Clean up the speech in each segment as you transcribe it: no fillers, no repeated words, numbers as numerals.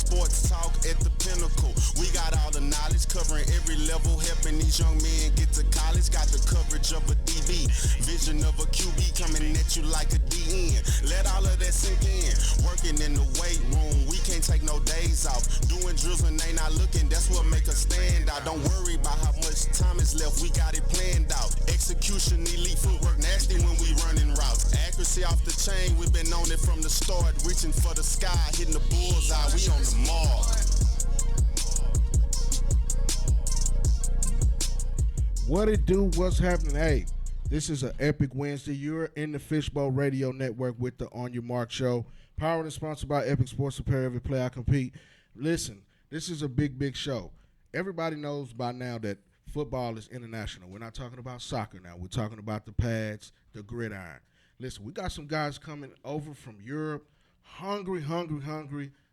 sports talk at the pinnacle. We got all the knowledge, covering every level, helping these young men get to college. Got the coverage of a DB, vision of a QB coming at you like a DN. Let all of that sink in. Working in the weight room, we can't take no days off. Doing drills when they not looking, that's what make us stand out. Don't worry about how much time is left, we got it planned out. Execution, elite footwork, nasty when we running routes. Accuracy off the chain, we've been on it from the start. Reaching for the sky, hitting the bullseye, we on the mark. What it do? What's happening? Hey, this is an epic Wednesday. You're in the Fishbowl Radio Network with the On Your Mark show. Powered and sponsored by Epic Sports Apparel. Every play I compete. Listen, this is a big show. Everybody knows by now that football is international. We're not talking about soccer now. We're talking about the pads, the gridiron. Listen, we got some guys coming over from Europe, hungry.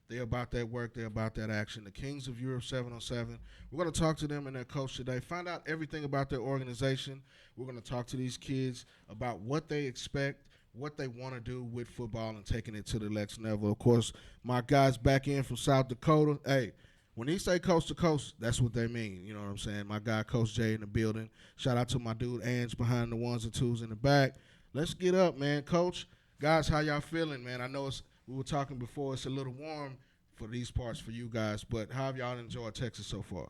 They're about that work. They're about that action. The Kings of Europe 707. We're going to talk to them and their coach today, find out everything about their organization. We're going to talk to these kids about what they expect, what they want to do with football and taking it to the next level. Of course, my guys back in from South Dakota. Hey, when he say coast to coast, that's what they mean. You know what I'm saying? My guy, Coach Jay, in the building. Shout out to my dude, Ange, behind the ones and twos in the back. Let's get up, man. Coach, guys, how y'all feeling, man? I know we were talking before, it's a little warm for these parts for you guys, but how have y'all enjoyed Texas so far?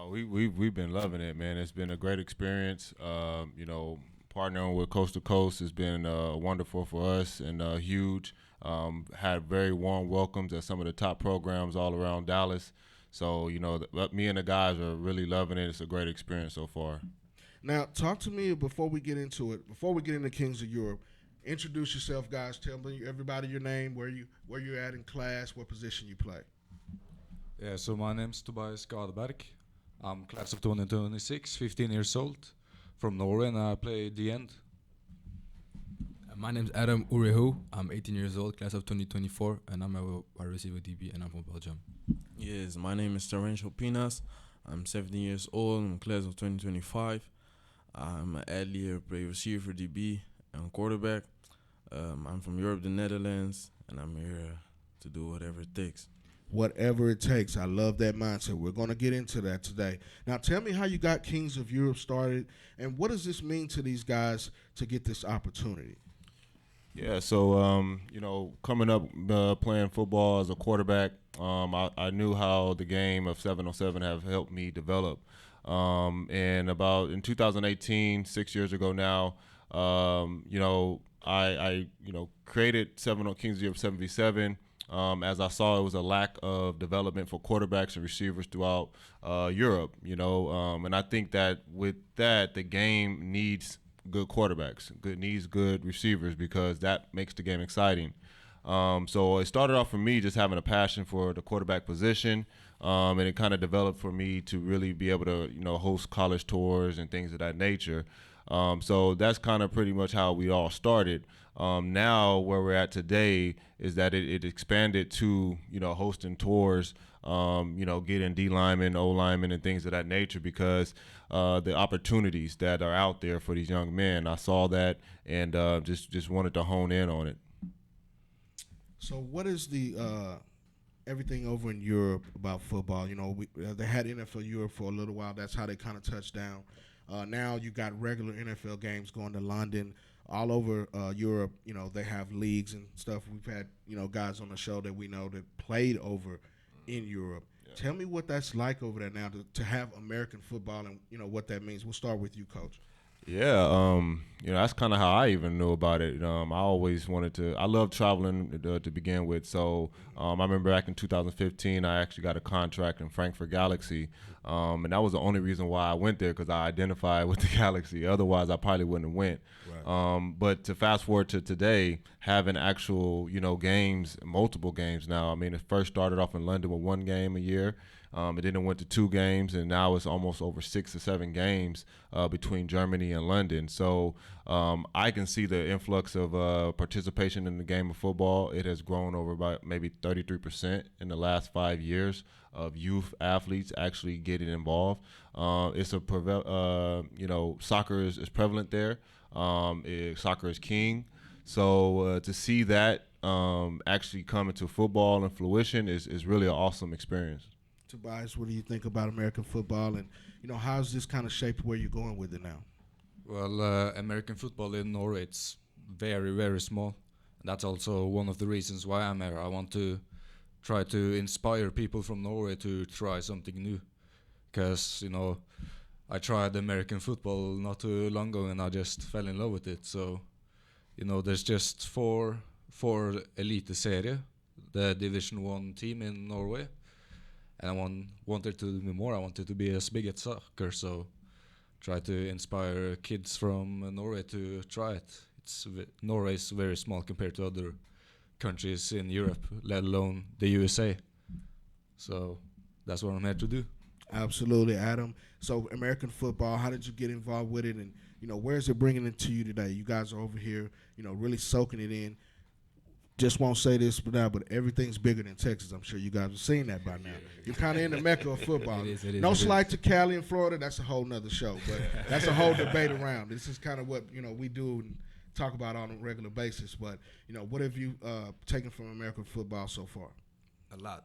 We've been loving it, man. It's been a great experience. Partnering with Coast to Coast has been wonderful for us and huge. Had very warm welcomes at some of the top programs all around Dallas. So, me and the guys are really loving it. It's a great experience so far. Now, talk to me before we get into it. Before we get into Kings of Europe, introduce yourself, guys. Tell me everybody your name, where you're at in class, what position you play. Yeah, so my name's Tobias Gardeberg. I'm class of 2026, 15 years old, from Norway, and I play the end. My name's Adam Urehu. I'm 18 years old, class of 2024, and I'm a wide receiver DB, and I'm from Belgium. Yes, my name is Terence Pinas. I'm 17 years old. I'm class of 2025. I'm an athlete, play receiver, DB, and quarterback. I'm from Europe, the Netherlands, and I'm here to do whatever it takes. Whatever it takes. I love that mindset. We're going to get into that today. Now, tell me how you got Kings of Europe started, and what does this mean to these guys to get this opportunity? Yeah, so, coming up playing football as a quarterback, I knew how the game of 707 have helped me develop. And about in 2018, 6 years ago now, I created Kings of Europe 7v7 as I saw it was a lack of development for quarterbacks and receivers throughout Europe, and I think that with that, the game needs good quarterbacks, needs good receivers because that makes the game exciting. So it started off for me just having a passion for the quarterback position, and it kind of developed for me to really be able to, host college tours and things of that nature. So that's kind of pretty much how we all started. Now where we're at today is that it expanded to, hosting tours, getting D linemen, O linemen, and things of that nature because the opportunities that are out there for these young men. I saw that and just wanted to hone in on it. So what is the everything over in Europe about football? They had NFL Europe for a little while. That's how they kind of touched down. Now you got regular NFL games going to London, all over Europe. They have leagues and stuff. We've had guys on the show that we know that played over in Europe. Yeah. Tell me what that's like over there now to have American football and what that means. We'll start with you, Coach. Yeah, that's kind of how I even knew about it. I always wanted to. I love traveling to begin with. So I remember back in 2015, I actually got a contract in Frankfurt Galaxy, and that was the only reason why I went there because I identified with the Galaxy. Otherwise, I probably wouldn't have went. Right. But to fast forward to today, having actual games, multiple games now. I mean, it first started off in London with one game a year. And then it went to 2 games, and now it's almost over 6 or 7 games between Germany and London. So I can see the influx of participation in the game of football. It has grown over about maybe 33% in the last 5 years of youth athletes actually getting involved. It's soccer is prevalent there. Soccer is king. So to see that actually come into football and fruition is really an awesome experience. Tobias, what do you think about American football, and how's this kind of shaped where you're going with it now? Well, American football in Norway, it's very, very small. That's also one of the reasons why I'm here. I want to try to inspire people from Norway to try something new. Because, I tried American football not too long ago and I just fell in love with it. So, there's just four Elite Serie, the Division 1 team in Norway. And I wanted to do more. I wanted to be as big at soccer, so try to inspire kids from Norway to try it. Norway is very small compared to other countries in Europe, let alone the USA. So that's what I'm here to do. Absolutely, Adam. So American football, how did you get involved with it, and where is it bringing it to you today? You guys are over here, really soaking it in. Just won't say this now, but everything's bigger than Texas. I'm sure you guys have seen that by now. You're kind of in the mecca of football. It is, no slight to Cali and Florida. That's a whole nother show, but that's a whole debate around. This is kind of what we do and talk about on a regular basis. But what have you taken from American football so far? A lot.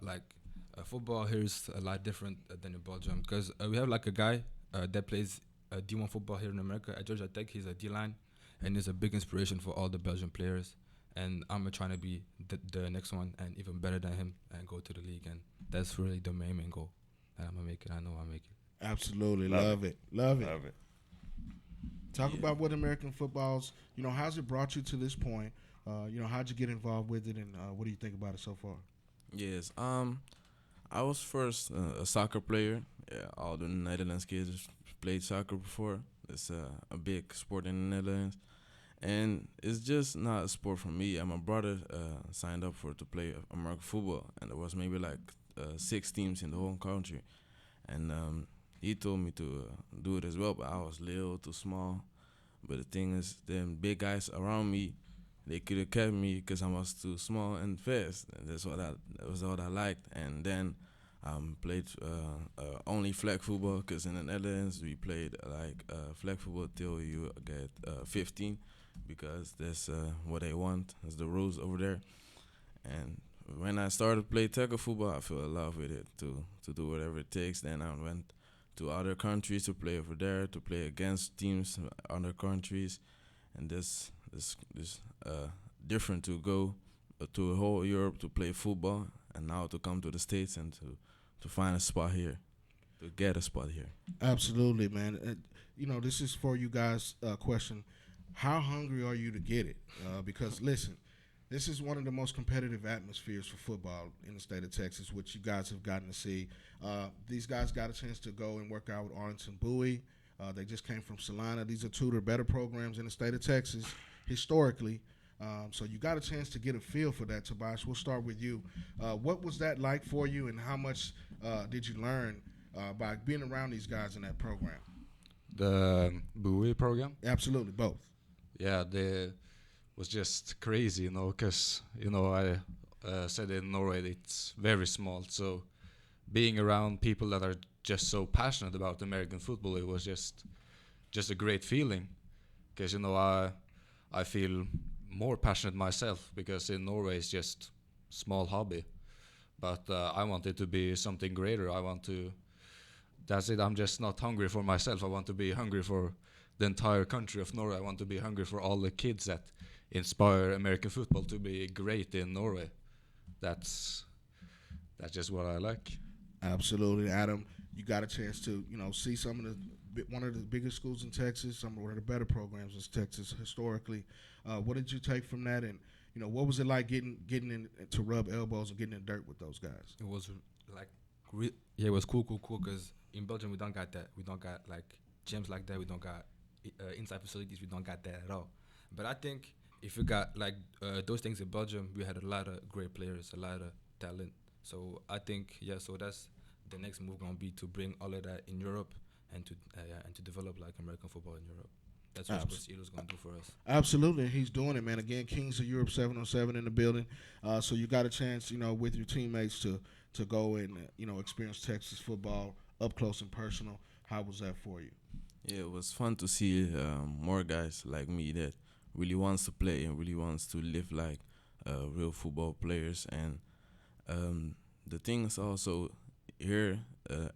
Like football here is a lot different than in Belgium because we have like a guy that plays D1 football here in America at Georgia Tech. He's a D-line, and he's a big inspiration for all the Belgian players. And I'm trying to be the next one and even better than him and go to the league. And that's really the main goal. And I'm going to make it. I know I'll make it. Love it. Love it. Talk about what American football's, how's it brought you to this point? How'd you get involved with it, and what do you think about it so far? Yes, I was first a soccer player. Yeah, all the Netherlands kids played soccer before. It's a big sport in the Netherlands. And it's just not a sport for me. And my brother signed up to play American football, and there was maybe like 6 teams in the whole country. And he told me to do it as well, but I was little, too small. But the thing is, them big guys around me, they could have kept me because I was too small and fast. And that was all I liked. And then played only flag football, because in the Netherlands we played flag football till you get 15. Because that's what they want. That's the rules over there. And when I started to play tackle football, I fell in love with it to do whatever it takes. Then I went to other countries to play over there, to play against teams in other countries. And this different to go to whole Europe to play football, and now to come to the States and to find a spot here, to get a spot here. Absolutely, man. This is for you guys question. How hungry are you to get it? Because, listen, this is one of the most competitive atmospheres for football in the state of Texas, which you guys have gotten to see. These guys got a chance to go and work out with Arlington Bowie. They just came from Salina. These are two of the better programs in the state of Texas historically. So you got a chance to get a feel for that, Tobias. We'll start with you. What was that like for you, and how much did you learn by being around these guys in that program? The Bowie program? Absolutely, both. Yeah, they was just crazy, because, I said in Norway it's very small. So being around people that are just so passionate about American football, it was just a great feeling. Because, I feel more passionate myself, because in Norway it's just small hobby. But I want it to be something greater. That's it. I'm just not hungry for myself. I want to be hungry for the entire country of Norway. I want to be hungry for all the kids that inspire American football to be great in Norway. That's just what I like. Absolutely, Adam. You got a chance to see one of the biggest schools in Texas, one of the better programs in Texas historically. What did you take from that, and what was it like getting in to rub elbows and getting in dirt with those guys? It was like, it was cool, because in Belgium we don't got that. We don't got like gyms like that. We don't got inside facilities. We don't got that at all. But I think if you got like those things in Belgium, we had a lot of great players, a lot of talent. So I think so that's the next move gonna be to bring all of that in Europe and to develop like American football in Europe. That's what Steelers gonna do for us. Absolutely, he's doing it, man. Again, Kings of Europe 707 in the building. So you got a chance, with your teammates to go and experience Texas football up close and personal. How was that for you? Yeah, it was fun to see more guys like me that really wants to play and really wants to live like real football players. And the thing is also here,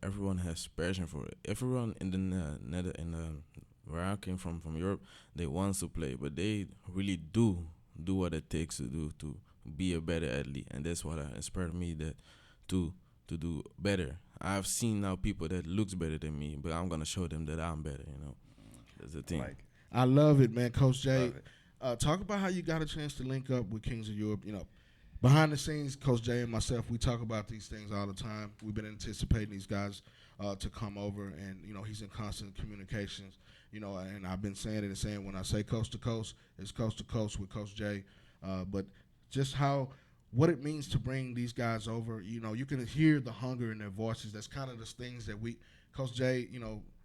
everyone has passion for it. Everyone in the where I came from Europe, they want to play, but they really do what it takes to do to be a better athlete, and that's what inspired me that to do better. I've seen now people that looks better than me, but I'm gonna show them that I'm better. That's the thing. Like, I love it, man. Coach Jay, love it. talk about how you got a chance to link up with Kings of Europe. Behind the scenes, Coach Jay and myself, we talk about these things all the time. We've been anticipating these guys to come over, and he's in constant communications. And I've been saying it and saying when I say coast to coast, it's coast to coast with Coach Jay. But just what it means to bring these guys over. You can hear the hunger in their voices. That's kind of the things that Coach Jay,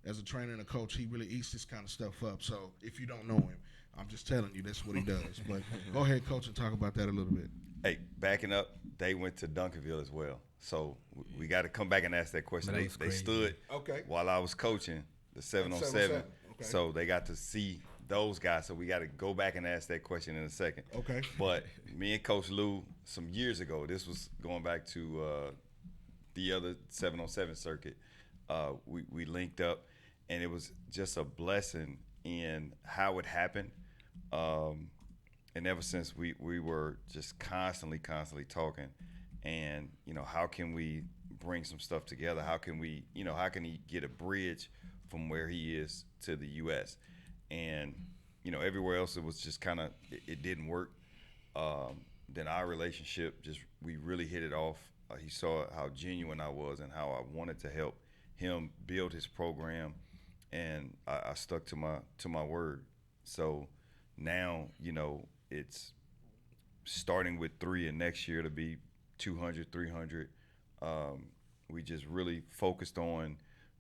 as a trainer and a coach, he really eats this kind of stuff up. So if you don't know him, I'm just telling you that's what he does. But go ahead, Coach, and talk about that a little bit. Hey, backing up, they went to Duncanville as well. So we got to come back and ask that question. Man, that They was stood Okay. while I was coaching the 7-on-7. 7-on-7, okay. So they got to see those guys. So we got to go back and ask that question in a second. Okay. But me and Coach Lou, some years ago, this was going back to the other 7-on-7 circuit, we linked up, and it was just a blessing in how it happened. And ever since we were just constantly talking, and how can we bring some stuff together? How can we, how can he get a bridge from where he is to the U.S. And everywhere else it was just kind of it didn't work. Then our relationship we really hit it off. He saw how genuine I was and how I wanted to help him build his program, and I stuck to my word. So now it's starting with 3, and next year to be 200, 300. We just really focused on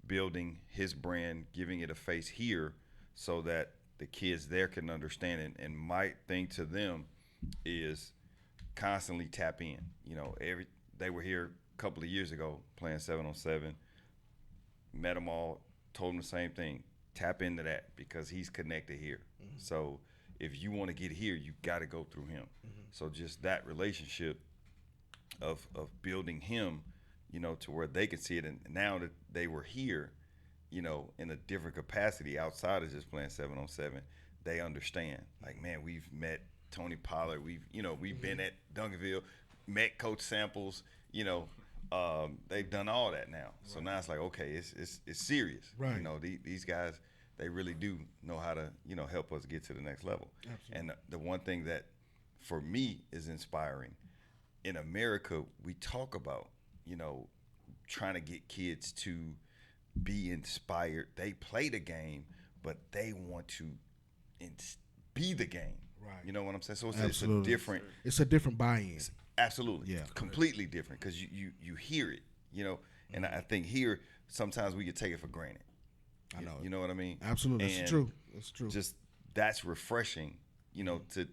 building his brand, giving it a face here so that the kids there can understand it. And my thing to them is constantly tap in. They were here a couple of years ago playing 7-on-7, met them all, told them the same thing. Tap into that because he's connected here. Mm-hmm. So if you want to get here, you got to go through him. Mm-hmm. So just that relationship of building him, to where they could see it. And now that they were here, in a different capacity outside of just playing 7-on-7, they understand. Like, man, we've met Tony Pollard. We've been at Duncanville, met Coach Samples. They've done all that now. So now it's like, okay, it's serious. Right. These guys, they really do know how to, help us get to the next level. Absolutely. And the one thing that for me is inspiring, in America, we talk about, trying to get kids to be inspired. They play the game, but they want to be the game. Right. You know what I'm saying? So it's a different buy-in. Absolutely. Yeah. Completely different, because you hear it, and I think here sometimes we could take it for granted. I know. You know what I mean? Absolutely. And it's true. It's true. Just that's refreshing,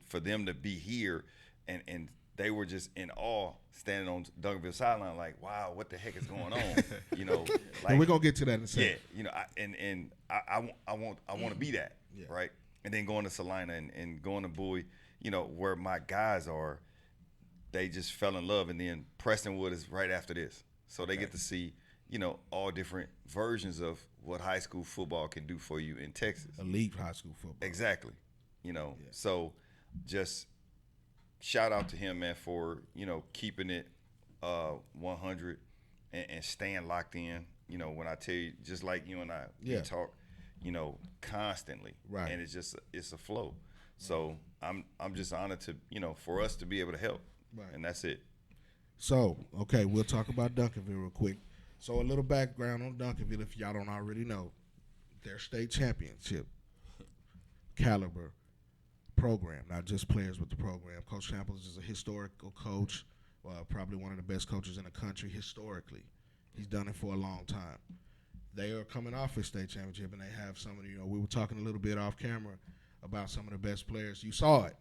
for them to be here, and they were just in awe standing on Duncanville sideline like, wow, what the heck is going on? Like, we're gonna get to that in a second. Yeah, I want to be that, right? And then going to Salina and going to Bowie, where my guys are, they just fell in love. And then Prestonwood is right after this, so they get to see all different versions of what high school football can do for you in Texas. Elite high school football. Exactly. So just shout out to him, man, for, keeping it 100 and staying locked in. When I tell you, just like you and I, we talk, constantly. Right. And it's a flow. So I'm just honored to, for us to be able to help. Right. And that's it. So, okay, we'll talk about Duncanville real quick. So a little background on Duncanville, if y'all don't already know. Their state championship caliber program, not just players, but the program. Coach Samples is a historical coach, probably one of the best coaches in the country historically. He's done it for a long time. They are coming off a state championship, and they have some of the, we were talking a little bit off camera about some of the best players. You saw it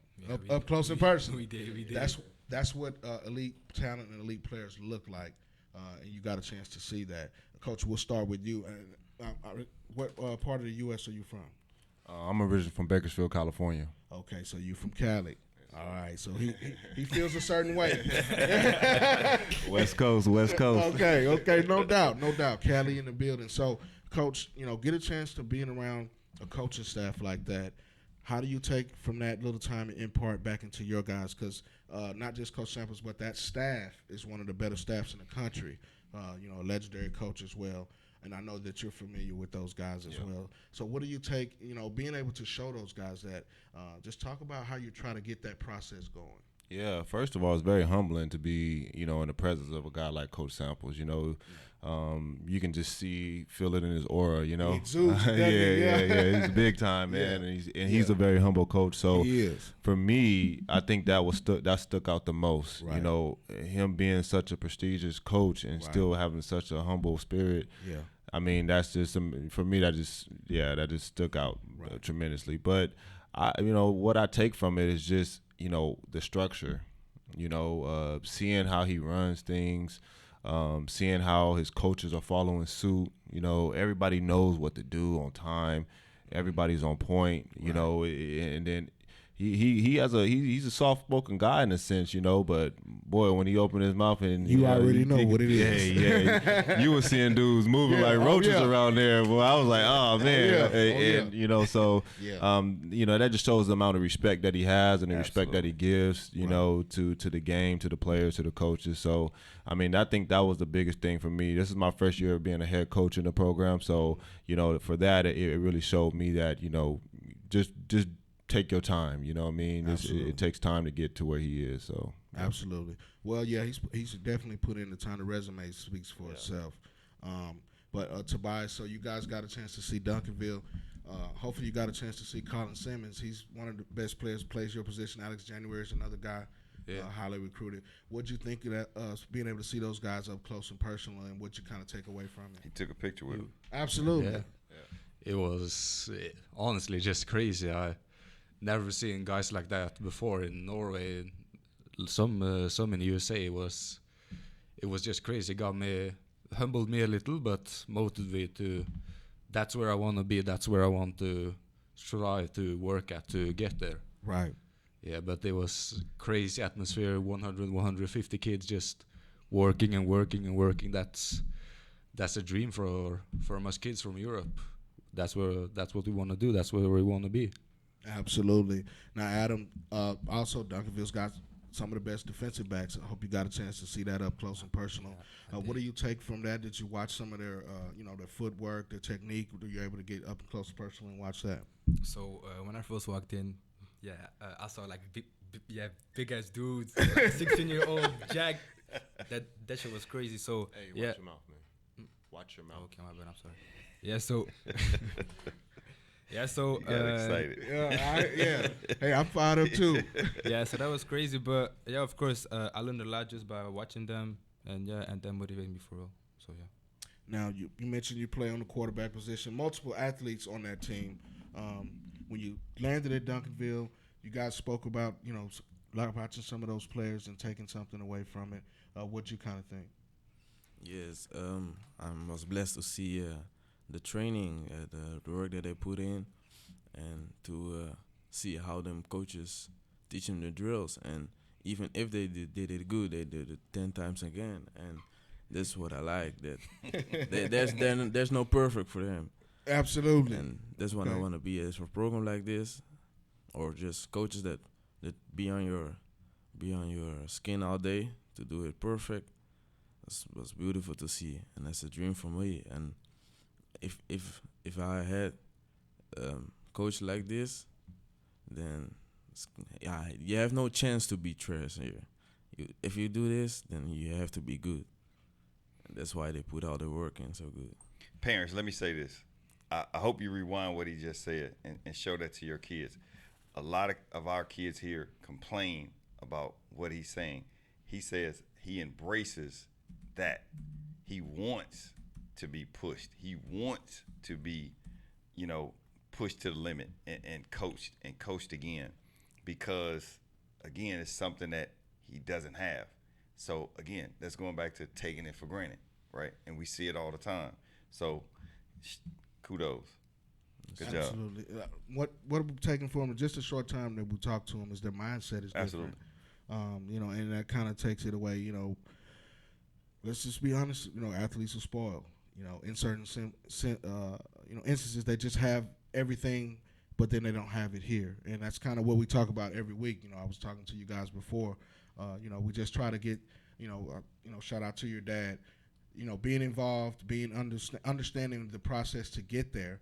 up close and personal. We did. That's what elite talent and elite players look like, and you got a chance to see that. Coach, we'll start with you. What part of the U.S. are you from? I'm originally from Bakersfield, California. Okay, so you from Cali. All right, so he feels a certain way. West Coast. Okay, no doubt. Cali in the building. So, Coach, get a chance to being around a coaching staff like that. How do you take from that little time and impart back into your guys? Because not just Coach Samples, but that staff is one of the better staffs in the country. A legendary coach as well. And I know that you're familiar with those guys as well. So what do you take, being able to show those guys that, just talk about how you try to get that process going. Yeah, first of all, it's very humbling to be, in the presence of a guy like Coach Samples. You can just feel it in his aura. He exudes, yeah. He's big time, man, and he's a very humble coach. So he is. For me, I think that stuck out the most. Right. Him being such a prestigious coach and still having such a humble spirit. Yeah. I mean, that's just for me. That just stuck out tremendously. But what I take from it is just the structure. Seeing how he runs things, seeing how his coaches are following suit. Everybody knows what to do on time. Everybody's on point. And then he's a soft spoken guy in a sense, but boy, when he opened his mouth and you already know what it is. Yeah. You were seeing dudes moving like roaches around there. Boy, I was like, oh man, so that just shows the amount of respect that he has and the respect that he gives, to the game, to the players, to the coaches. So I mean, I think that was the biggest thing for me. This is my first year of being a head coach in the program, so for that it really showed me that just take your time. You know what I mean? It takes time to get to where he is. So absolutely. Well, yeah, he's definitely put in the time. The resume speaks for itself. But Tobias, so you guys got a chance to see Duncanville. Hopefully, you got a chance to see Colin Simmons. He's one of the best players, plays your position. Alex January is another guy, highly recruited. What'd you think of that? Being able to see those guys up close and personal, and what you kind of take away from it? He took a picture with him. Absolutely. Yeah. It was honestly just crazy. I never seen guys like that before in Norway. Some in the USA. It was just crazy. Humbled me a little, but motivated me to. That's where I want to be. That's where I want to try to work at to get there. Right. Yeah, but it was crazy atmosphere. 100, 150 kids just working and working and working. That's a dream for us kids from Europe. That's what we want to do. That's where we want to be. Absolutely. Now, Adam, also Duncanville's got some of the best defensive backs. I hope you got a chance to see that up close and personal. What do you take from that? Did you watch some of their, their footwork, their technique? Were you able to get up close and personal and watch that? So when I first walked in, I saw like big ass dudes, 16-year-old Jack. That shit was crazy. So hey, watch your mouth, man. Watch your mouth. Okay, my bad. I'm sorry. Yeah. So. Yeah, so you got excited. Hey, I'm fired up too. Yeah, so that was crazy, but yeah, of course, I learned a lot just by watching them, and that motivated me for real. So yeah. Now you mentioned you play on the quarterback position. Multiple athletes on that team. When you landed at Duncanville, you guys spoke about watching some of those players and taking something away from it. What'd you kind of think? Yes, I was blessed to see the training, the work that they put in, and to see how them coaches teach them the drills. And even if they did it good, they did it 10 times again. And that's what I like. That there's no perfect for them. Absolutely. And that's what I want to be as for a program like this, or just coaches that be on your skin all day to do it perfect. Was beautiful to see, and that's a dream for me. And if I had coach like this, then you have no chance to be trash here. If you do this, then you have to be good. And that's why they put all the work in so good. Parents, let me say this. I hope you rewind what he just said and show that to your kids. A lot of our kids here complain about what he's saying. He says he embraces that. He wants to be pushed. He wants to be, pushed to the limit and coached again, because, again, it's something that he doesn't have. So, again, that's going back to taking it for granted, right? And we see it all the time. So, kudos. Good job. Absolutely. What we're taking from them, just a short time that we talk to them, is their mindset is different. Absolutely. And that kind of takes it away. Let's just be honest. Athletes are spoiled. In certain instances, they just have everything, but then they don't have it here, and that's kind of what we talk about every week. I was talking to you guys before. We just try to get, shout out to your dad. Being involved, being understanding the process to get there.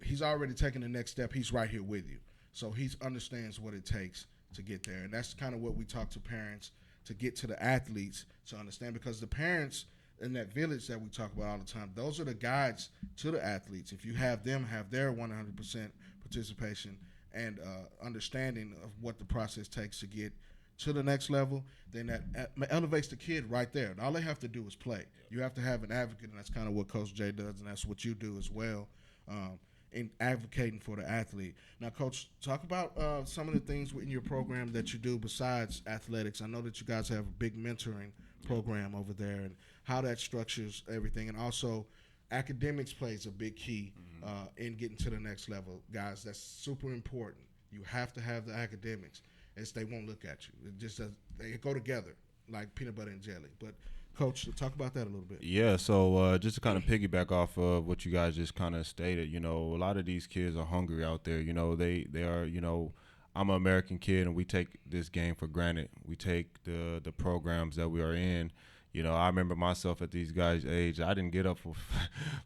He's already taken the next step. He's right here with you, so he understands what it takes to get there, and that's kind of what we talk to parents to get to the athletes to understand, because the parents in that village that we talk about all the time, those are the guides to the athletes. If you have them have their 100% participation and understanding of what the process takes to get to the next level, then that elevates the kid right there. And all they have to do is play. You have to have an advocate, and that's kind of what Coach Jay does, and that's what you do as well, in advocating for the athlete. Now, Coach, talk about some of the things in your program that you do besides athletics. I know that you guys have a big mentoring program over there, and how that structures everything, and also academics plays a big key in getting to the next level. Guys, that's super important. You have to have the academics, as they won't look at you. It just they go together like peanut butter and jelly. But Coach, talk about that a little bit. Yeah, so just to kind of piggyback off of what you guys just kind of stated, a lot of these kids are hungry out there. They are, I'm an American kid, and we take this game for granted. We take the programs that we are in. I remember myself at these guys' age. I didn't get up for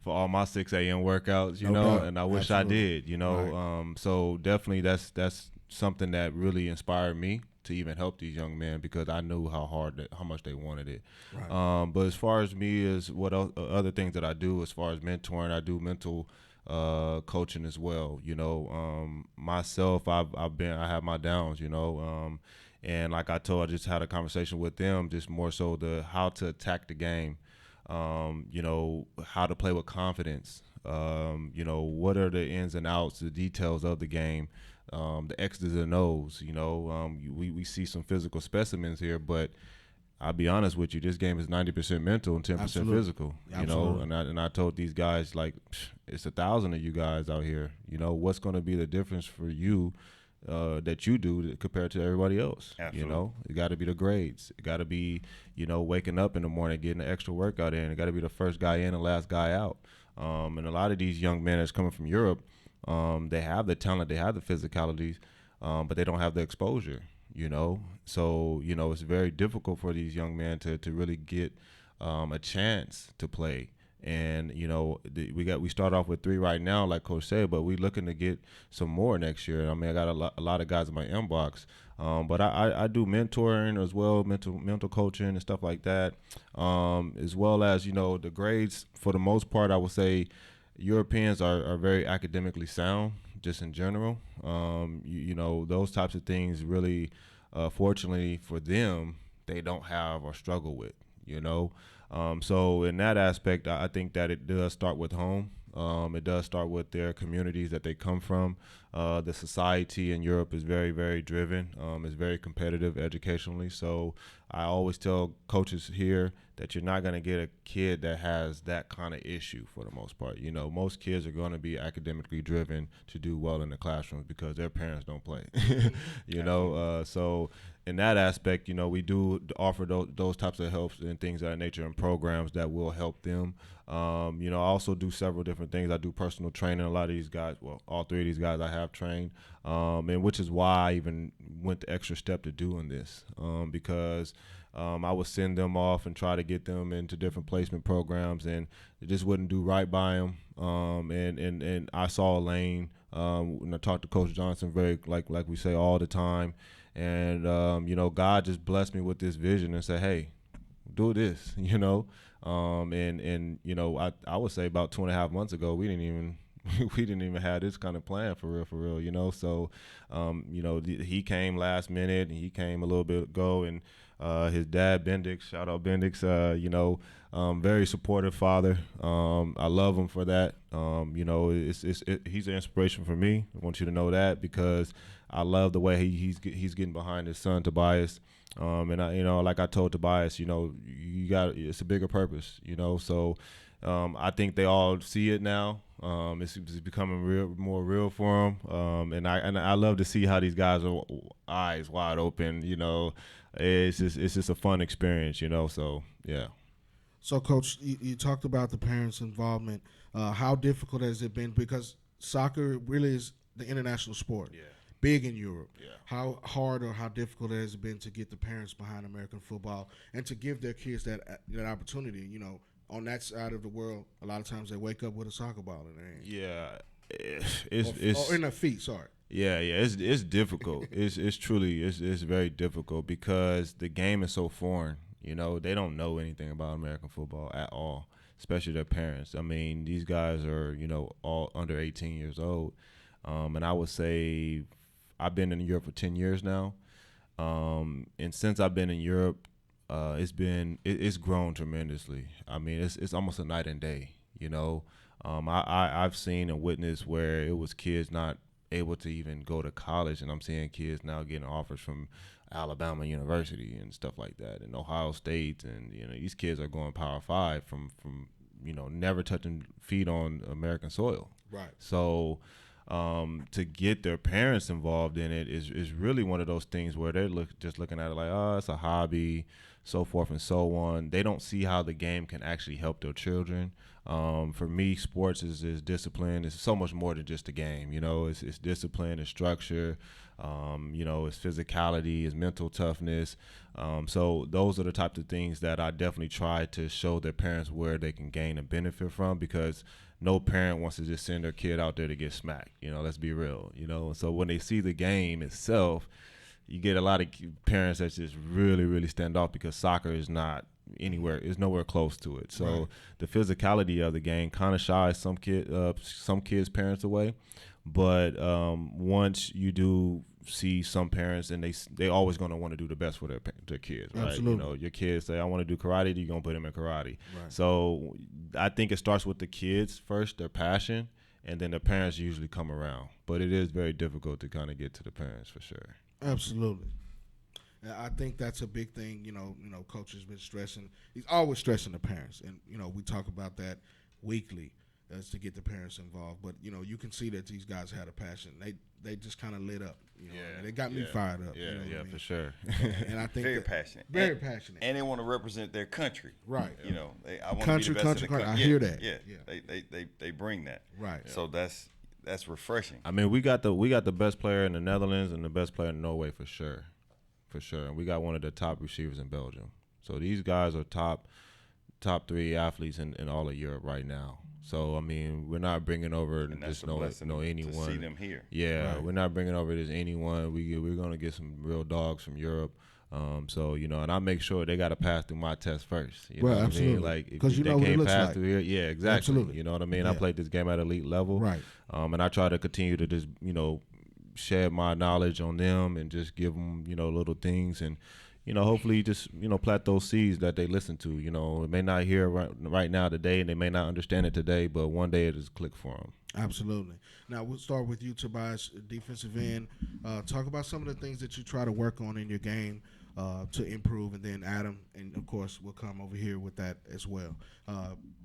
all my 6 a.m. workouts, and I wish I did. Right. So definitely that's something that really inspired me to even help these young men, because I knew how much they wanted it. Right. But as far as me, is what other things that I do as far as mentoring, I do mental coaching as well. Myself, I have my downs. And like I just had a conversation with them, just more so how to attack the game, how to play with confidence, what are the ins and outs, the details of the game, the X's and O's. We see some physical specimens here, but I'll be honest with you, this game is 90% mental and 10% Absolutely. Physical. Absolutely. And I told these guys, like, it's 1,000 of you guys out here. What's going to be the difference for you that you do compared to everybody else? Absolutely. It got to be the grades. It got to be, waking up in the morning, getting an extra workout in. It got to be the first guy in and last guy out. And a lot of these young men that's coming from Europe, they have the talent, they have the physicalities, but they don't have the exposure. So it's very difficult for these young men to really get a chance to play. And we start off with 3 right now, like Coach said, but we're looking to get some more next year. I mean, I got a lot of guys in my inbox, but I do mentoring as well, mental coaching and stuff like that, as well as the grades. For the most part, I would say Europeans are very academically sound, just in general. Those types of things really, fortunately for them, they don't have or struggle with. So in that aspect, I think that it does start with home. It does start with their communities that they come from. The society in Europe is very, very driven. It's very competitive educationally. So I always tell coaches here that you're not going to get a kid that has that kind of issue for the most part. Most kids are going to be academically driven to do well in the classrooms because their parents don't play. So in that aspect, we do offer those types of helps and things of that nature and programs that will help them. I also do several different things. I do personal training. A lot of these guys, well, all 3 of these guys I have trained, and which is why I even went the extra step to doing this, because I would send them off and try to get them into different placement programs, and it just wouldn't do right by them. And I saw a lane when I talked to Coach Johnson, very like we say all the time, and God just blessed me with this vision and said, hey, do this, I would say about 2.5 months ago, we didn't even have this kind of plan for real. So, he came last minute, and he came a little bit ago, and his dad, Bendix, shout out Bendix, very supportive father. I love him for that. He's an inspiration for me. I want you to know that, because I love the way he's getting behind his son, Tobias. And I, like I told Tobias, it's a bigger purpose, So I think they all see it now. It's becoming more real for them. And I love to see how these guys are eyes wide open. It's just a fun experience, So yeah. So, Coach, you talked about the parents' involvement. How difficult has it been? Because soccer really is the international sport. Yeah. Big in Europe. Yeah. How hard or how difficult has it been to get the parents behind American football and to give their kids that opportunity? On that side of the world, a lot of times they wake up with a soccer ball in their hand. Yeah, it's or in their feet. Sorry. Yeah, it's difficult. it's truly it's very difficult because the game is so foreign. They don't know anything about American football at all, especially their parents. I mean, these guys are all under 18 years old, and I would say I've been in Europe for 10 years now, and since I've been in Europe, it's grown tremendously. I mean, it's almost a night and day. I've seen and witnessed where it was kids not able to even go to college, and I'm seeing kids now getting offers from Alabama University and stuff like that, and Ohio State, and these kids are going Power 5 from never touching feet on American soil. Right. So to get their parents involved in it is really one of those things where they're just looking at it like, oh, it's a hobby, so forth and so on. They don't see how the game can actually help their children. For me, sports is discipline. It's so much more than just a game. It's discipline, it's structure. It's physicality, it's mental toughness. So those are the types of things that I definitely try to show their parents where they can gain and benefit from, because no parent wants to just send their kid out there to get smacked. Let's be real. So when they see the game itself, you get a lot of parents that just really, really stand off because soccer is nowhere close to it. So right. The physicality of the game kind of shies some kids' parents away. But once you do see some parents, and they always going to want to do the best for their kids, right? Absolutely. Your kids say, I want to do karate, you're going to put them in karate. Right. So I think it starts with the kids first, their passion, and then the parents usually come around. But it is very difficult to kind of get to the parents for sure. Absolutely. I think that's a big thing. Coach has been stressing. He's always stressing the parents, and we talk about that weekly as to get the parents involved. But you can see that these guys had a passion. They just kind of lit up. And they got me fired up. Yeah, I mean? for sure. And I think very passionate. Very passionate. And they want to represent their country. Right. I want country, to be the best country. in the I hear that. Yeah. They bring that. Right. So that's refreshing. I mean, we got the best player in the Netherlands and the best player in Norway for sure. And we got one of the top receivers in Belgium. So these guys are top 3 athletes in all of Europe right now. So I mean, we're not bringing over just no anyone. To see them here. Yeah, right. We're not bringing over just anyone. We're gonna get some real dogs from Europe. So and I make sure they got to pass through my test first. You know what absolutely. I mean? Like if because they what it can't looks pass like. through here, yeah, exactly. Absolutely. You know what I mean? Yeah. I played this game at elite level, Right. And I try to continue to just share my knowledge on them and just give them little things and hopefully just plant those seeds that they listen to. It may not hear right now today, and they may not understand it today, but one day it just click for them. Absolutely. Now we'll start with you, Tobias, defensive end. Talk about some of the things that you try to work on in your game to improve, and then Adam, and of course we'll come over here with that as well.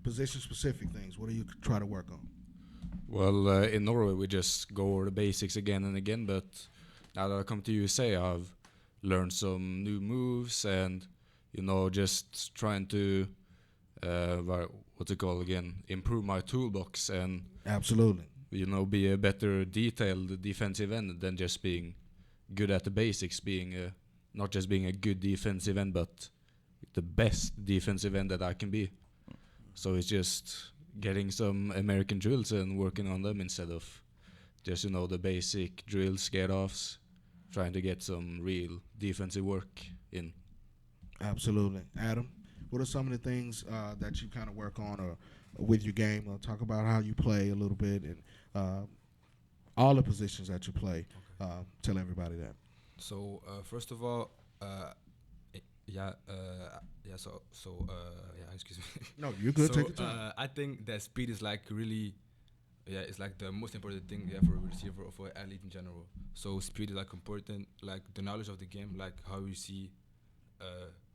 Position-specific things. What do you try to work on? Well, in Norway we just go over the basics again and again, but now that I come to USA, I've learned some new moves and just trying to improve my toolbox and Absolutely. be a better detailed defensive end than just being good at the basics, not just being a good defensive end, but the best defensive end that I can be. So it's just getting some American drills and working on them instead of just the basic drills, get-offs, trying to get some real defensive work in. Absolutely. Adam, what are some of the things that you kind of work on or with your game? Talk about how you play a little bit and all the positions that you play. Tell everybody that. So first of all, excuse me. No, you're good. So, Take your time. I think that speed is like really, it's like the most important thing for a receiver or for an athlete in general. So speed is like important, like the knowledge of the game, like how you see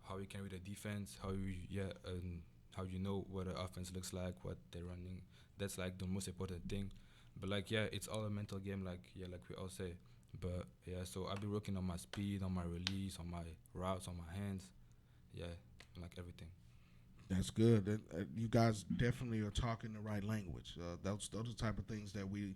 how you can read the defense, how you know what the offense looks like, what they're running. That's like the most important thing. But like it's all a mental game, like like we all say. But so I've been working on my speed, on my release, on my routes, on my hands, like everything. That's good. You guys definitely are talking the right language. Those are the type of things that we,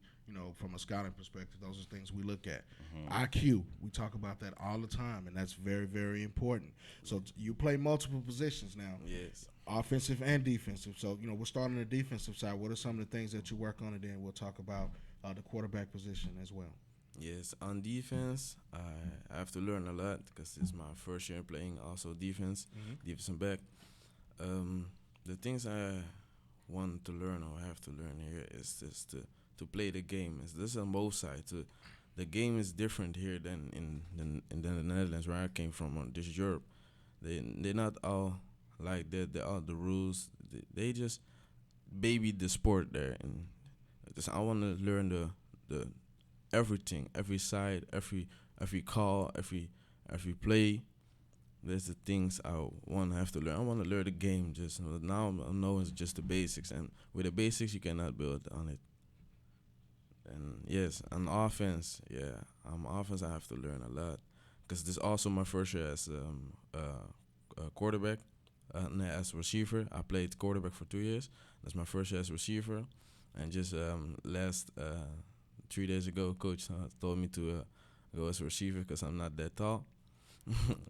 from a scouting perspective, those are things we look at. IQ, we talk about that all the time, and that's very, very important. So you play multiple positions now. Yes. Offensive and defensive. So, we're starting on the defensive side. What are some of the things that you work on? And then we'll talk about the quarterback position as well. Yes, on defense, I have to learn a lot because it's my first year playing also defense, defensive back. The things I want to learn or have to learn here is just to play the game. This is on both sides. The game is different here than in the Netherlands where I came from. This is Europe. They're not all like that. They all the rules. They just baby the sport there, and I want to learn the everything, every side, every call, every play. There's the things I want to have to learn. I want to learn the game. Just now, I know it's just the basics, and with the basics, you cannot build on it. And yes, on offense, on offense, I have to learn a lot because this is also my first year as a quarterback, as a receiver. I played quarterback for 2 years. That's my first year as a receiver, and just last 3 days ago, coach told me to go as a receiver because I'm not that tall.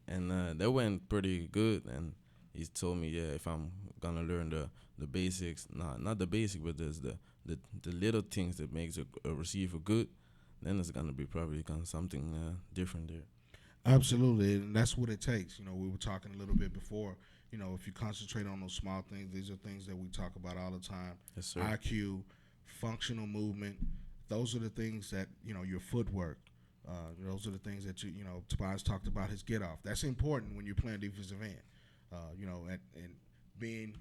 And that went pretty good, and he told me if I'm gonna learn the basics, not the basic, but there's the little things that makes a receiver good, then it's gonna be probably something different there. Absolutely, and that's what it takes. We were talking a little bit before. If you concentrate on those small things, these are things that we talk about all the time. Yes, sir. IQ, functional movement, those are the things that, your footwork. Those are the things that Tobias talked about, his get off. That's important when you're playing defensive end. And being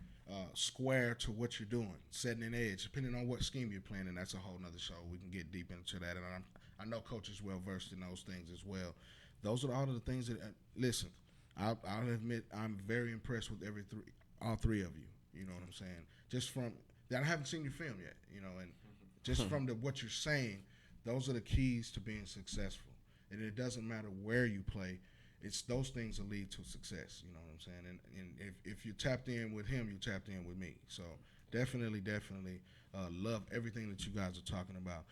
square to what you're doing, setting an edge, depending on what scheme you're playing, and that's a whole nother show. We can get deep into that, and I know Coach is well versed in those things as well. Those are all of the things that. Listen, I'll admit I'm very impressed with all three of you. You know what I'm saying? Just from that, I haven't seen your film yet. And just from what you're saying. Those are the keys to being successful. And it doesn't matter where you play. It's those things that lead to success. You know what I'm saying? And if you tapped in with him, you tapped in with me. So definitely love everything that you guys are talking about.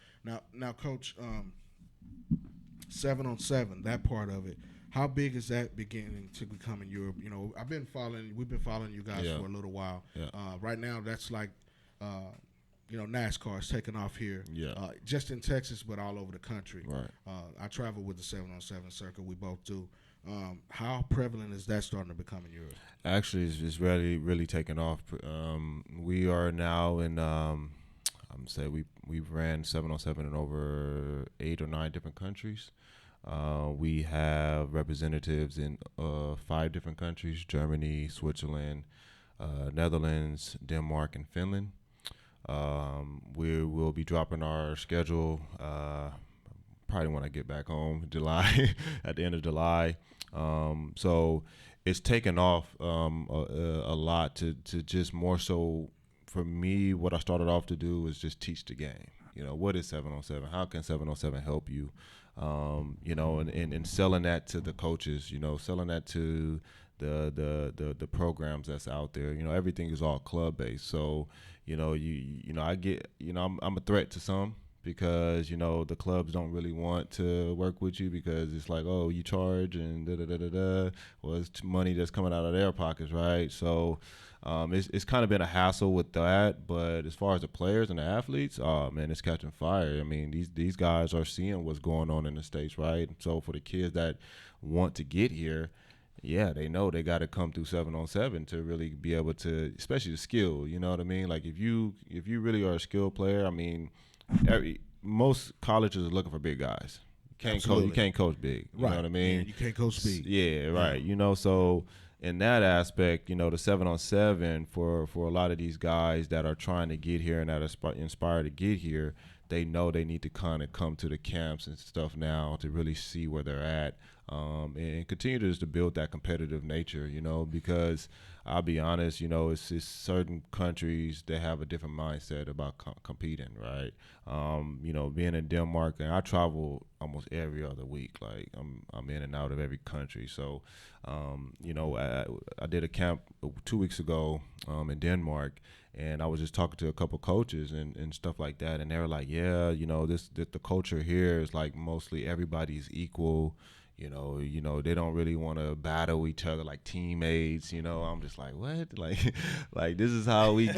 Now, Coach, 7-on-7, that part of it, how big is that beginning to become in Europe? We've been following you guys for a little while. Yeah. Right now, that's like NASCAR is taking off here, just in Texas, but all over the country. Right. I travel with the 7-on-7 circuit. We both do. How prevalent is that starting to become in Europe? Actually, it's really, really taking off. We are now in. We've ran 7-on-7 in over 8 or 9 different countries. We have representatives in 5 different countries: Germany, Switzerland, Netherlands, Denmark, and Finland. We will be dropping our schedule probably when I get back home, July, at the end of July. So it's taken off a lot to just more so for me. What I started off to do is just teach the game. What is 7-on-7? How can 7-on-7 help you? And selling that to the coaches. Selling that to the programs that's out there. Everything is all club based. So I get I'm a threat to some because the clubs don't really want to work with you because it's like, oh, you charge and well, it's money that's coming out of their pockets, right? So it's kind of been a hassle with that. But as far as the players and the athletes, oh man, it's catching fire. I mean, these guys are seeing what's going on in the States, right? And so for the kids that want to get here, yeah, they know they got to come through 7-on-7 to really be able to, especially the skill. You know what I mean? Like if you really are a skilled player, I mean, most colleges are looking for big guys. You can't coach big. You know what I mean? Yeah, you can't coach speed. Yeah, right. So in that aspect, the 7-on-7 for a lot of these guys that are trying to get here and that are inspired to get here, they know they need to kind of come to the camps and stuff now to really see where they're at. and continue to just to build that competitive nature, you know, because I'll be honest, you know, it's certain countries that have a different mindset about competing, right? You know, being in Denmark, and I travel almost every other week. Like I'm in and out of every country. So, you know, I did a camp 2 weeks ago in Denmark, and I was just talking to a couple coaches and stuff like that, and they were like, yeah, you know, the culture here is like mostly everybody's equal. You know, they don't really want to battle each other like teammates. You know, I'm just like, what? Like this is how you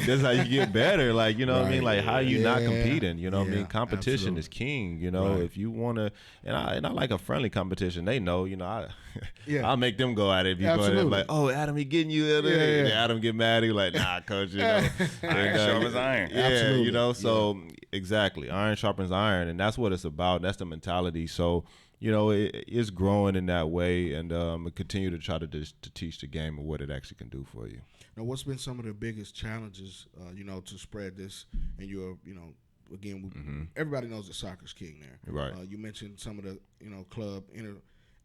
get better. Like, you know what I mean? Like, how are you not competing? You know what I mean? Competition is king. You know, if you want to, and I like a friendly competition. They know, you know, I'll make them go at it. If you go at it, like, oh, Adam, he getting you. And Adam get mad. He like, nah, coach. You know, iron sharpens iron. Yeah, you know. So exactly, iron sharpens iron, and that's what it's about. That's the mentality. So, you know, it's growing in that way, and continue to try to teach the game of what it actually can do for you. Now, what's been some of the biggest challenges, you know, to spread this? And you're, you know, again, everybody knows that soccer's king there. Right. You mentioned some of the, you know, club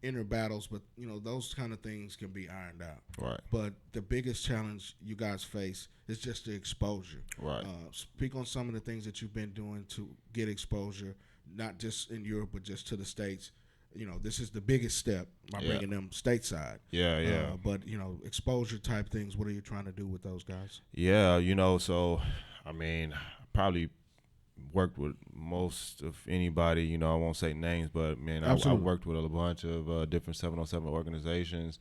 inner battles, but, you know, those kind of things can be ironed out. Right. But the biggest challenge you guys face is just the exposure. Right. Speak on some of the things that you've been doing to get exposure, not just in Europe, but just to the States. You know, this is the biggest step by bringing them stateside. Yeah. But, you know, exposure type things, what are you trying to do with those guys? Yeah, you know, so, I mean, probably worked with most of anybody, you know, I won't say names, but, man, I worked with a bunch of different 707 organizations.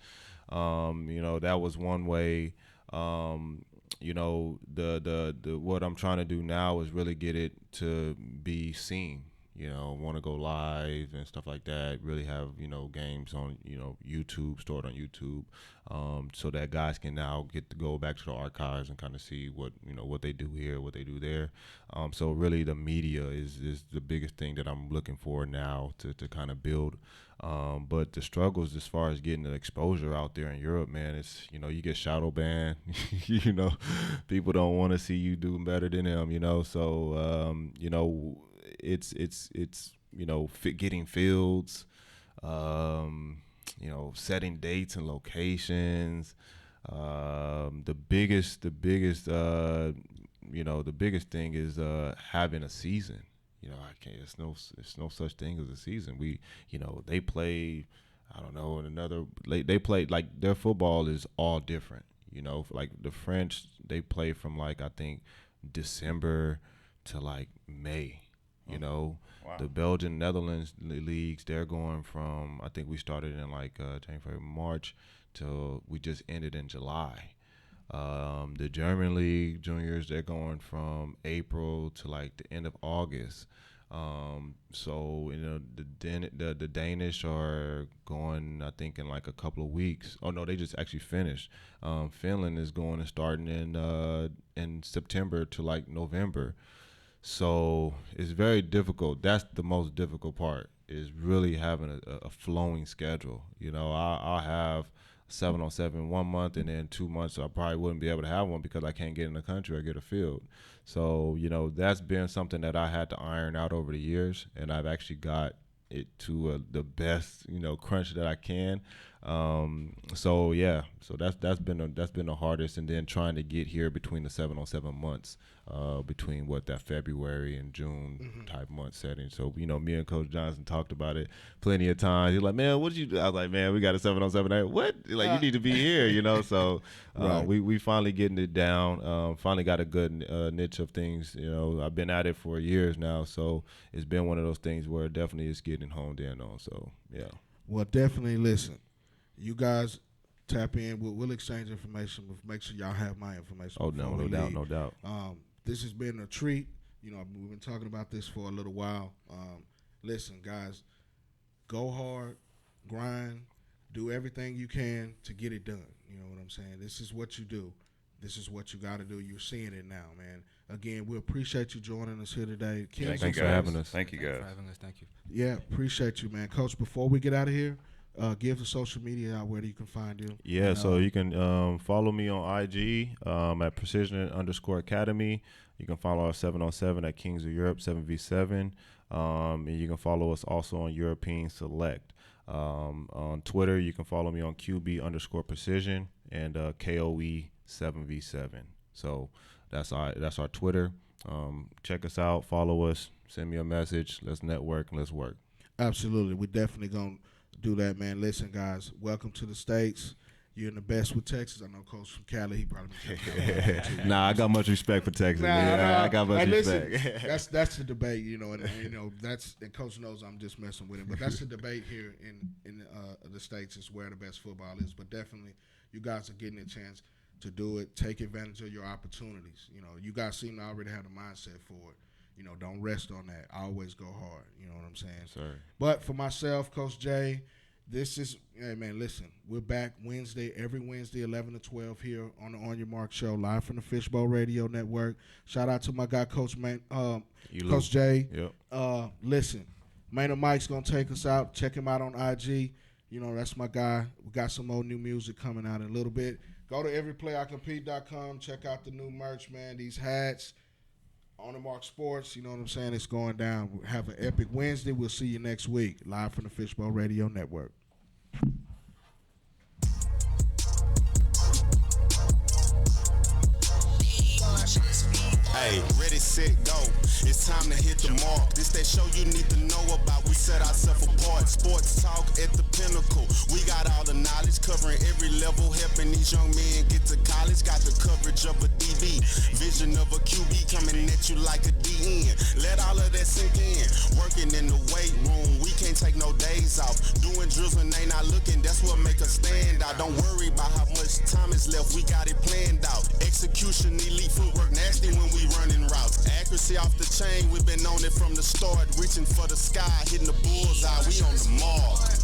You know, that was one way. You know, the what I'm trying to do now is really get it to be seen. You know, want to go live and stuff like that. Really have, you know, games on, you know, YouTube, stored on YouTube, so that guys can now get to go back to the archives and kind of see what, you know, what they do here, what they do there. So really the media is the biggest thing that I'm looking for now to kind of build. But the struggles as far as getting the exposure out there in Europe, man, it's, you know, you get shadow banned. You know, people don't want to see you doing better than them, you know. So, you know, it's you know, getting fields, you know, setting dates and locations. The biggest you know, the biggest thing is having a season. You know, it's no such thing as a season. You know, they play, I don't know, they play, like, their football is all different. You know, like the French, they play from, like, I think December to like May. You know, the Belgian, Netherlands leagues, they're going from, I think we started in like January, March, till we just ended in July. The German league juniors, they're going from April to like the end of August. So, you know, the Danish are going, I think, in like a couple of weeks. Oh no, they just actually finished. Finland is going and starting in September to like November. So it's very difficult. That's the most difficult part, is really having a flowing schedule. You know, I'll have 7-on-7 1 month, and then 2 months I probably wouldn't be able to have one because I can't get in the country or get a field. So, you know, that's been something that I had to iron out over the years, and I've actually got it to the best, you know, crunch that I can. So yeah, so that's been the hardest, and then trying to get here between the 7-on-7 months, between that February and June type month setting. So, you know, me and Coach Johnson talked about it plenty of times. He's like, man, what did you do? I was like, man, we got a 7-on-7. What? Like, you need to be here, you know. So we finally getting it down. Finally got a good niche of things. You know, I've been at it for years now, so it's been one of those things where it definitely is getting honed in on. So yeah. Well, definitely listen. You guys tap in. We'll exchange information, but make sure y'all have my information. Oh, no doubt. This has been a treat. You know, we've been talking about this for a little while. Listen, guys, go hard, grind, do everything you can to get it done. You know what I'm saying? This is what you do. This is what you got to do. You're seeing it now, man. Again, we appreciate you joining us here today. Thanks for having us. Thank you, guys. Thanks for having us. Thank you. Yeah, appreciate you, man. Coach, before we get out of here, give the social media out where you can find you. Yeah, so you can follow me on IG at Precision_Academy. You can follow our 7-on-7 at Kings of Europe 7v7. And you can follow us also on European Select. On Twitter, you can follow me on QB_precision and KOE7v7. So that's our Twitter. Check us out, follow us, send me a message. Let's network and let's work. Absolutely. We're definitely going to do that, man. Listen, guys, welcome to the States. You're in the best with Texas. I know Coach from Cali, he probably Nah, I got much respect for Texas. I got much respect. Listen, that's the debate, and Coach knows I'm just messing with him. But that's the debate here in the States is where the best football is. But definitely, you guys are getting a chance to do it. Take advantage of your opportunities. You guys seem to already have the mindset for it. Don't rest on that. Always go hard. You know what I'm saying? Sorry. But for myself, Coach Jay, hey, man, listen, we're back every Wednesday, 11 to 12 here on the On Your Mark show, live from the Fishbowl Radio Network. Shout out to my guy, Coach Jay. Yep. Listen, Maynard Mike's going to take us out. Check him out on IG. That's my guy. We got some more new music coming out in a little bit. Go to everyplayIcompete.com. Check out the new merch, man. These hats. On the Mark Sports, you know what I'm saying? It's going down. We'll have an epic Wednesday. We'll see you next week, live from the Fishbowl Radio Network. Hey, ready, set, go. It's time to hit the mark. This that show you need to know about. We set ourselves apart. Sports talk at the pinnacle. We got all the knowledge, covering every level, helping these young men get to college. Got the coverage of a DB, vision of a QB coming at you like a DN. Let all of that sink in. Working in the weight room, we can't take no days off. Doing drills when they not looking, that's what make us stand out. Don't worry about how much time is left, we got it planned out. Execution, elite footwork, nasty when we running routes. Accuracy off the chain, we've been on it from the start. Reaching for the sky, hitting the bullseye, we on the mark.